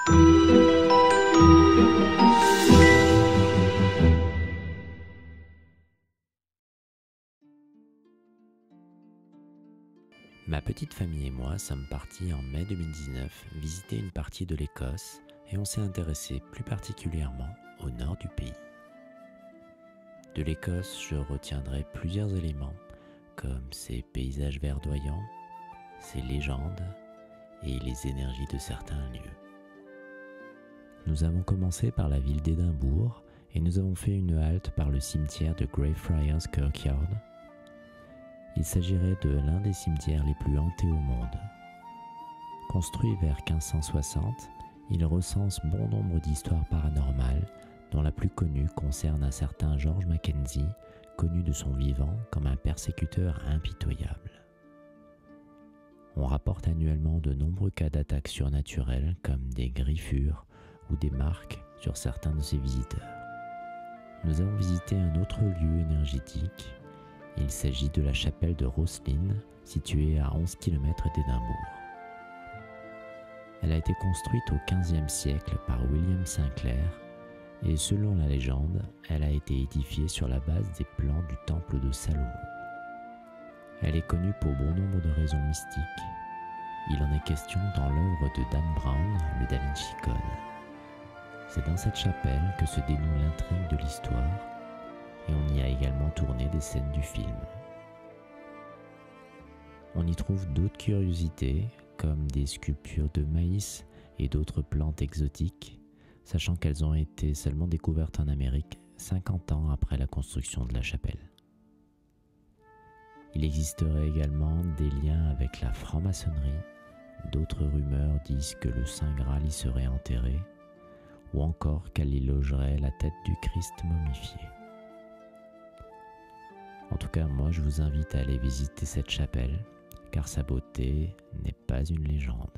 Ma petite famille et moi sommes partis en mai 2019 visiter une partie de l'Écosse et on s'est intéressé plus particulièrement au nord du pays. De l'Écosse, je retiendrai plusieurs éléments comme ses paysages verdoyants, ses légendes et les énergies de certains lieux. Nous avons commencé par la ville d'Édimbourg et nous avons fait une halte par le cimetière de Greyfriars Kirkyard. Il s'agirait de l'un des cimetières les plus hantés au monde. Construit vers 1560, il recense bon nombre d'histoires paranormales, dont la plus connue concerne un certain George Mackenzie, connu de son vivant comme un persécuteur impitoyable. On rapporte annuellement de nombreux cas d'attaques surnaturelles comme des griffures ou des marques sur certains de ses visiteurs. Nous avons visité un autre lieu énergétique. Il s'agit de la chapelle de Rosslyn, située à 11 km d'Édimbourg. Elle a été construite au XVe siècle par William Sinclair et selon la légende, elle a été édifiée sur la base des plans du temple de Salomon. Elle est connue pour bon nombre de raisons mystiques. Il en est question dans l'œuvre de Dan Brown, le Da Vinci Code. C'est dans cette chapelle que se dénoue l'intrigue de l'histoire et on y a également tourné des scènes du film. On y trouve d'autres curiosités comme des sculptures de maïs et d'autres plantes exotiques, sachant qu'elles ont été seulement découvertes en Amérique 50 ans après la construction de la chapelle. Il existerait également des liens avec la franc-maçonnerie, d'autres rumeurs disent que le Saint Graal y serait enterré, ou encore qu'elle y logerait la tête du Christ momifié. En tout cas, moi je vous invite à aller visiter cette chapelle, car sa beauté n'est pas une légende.